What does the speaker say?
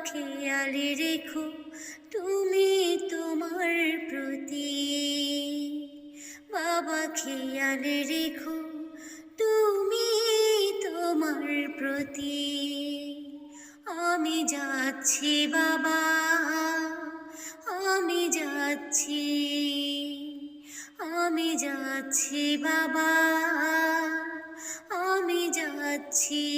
খেয়াল রেখো তুমি তোমার প্রতি, বাবা খেয়াল রেখো তুমি তোমার প্রতি। আমি যাচ্ছি বাবা, আমি যাচ্ছি, আমি যাচ্ছি বাবা, আমি যাচ্ছি।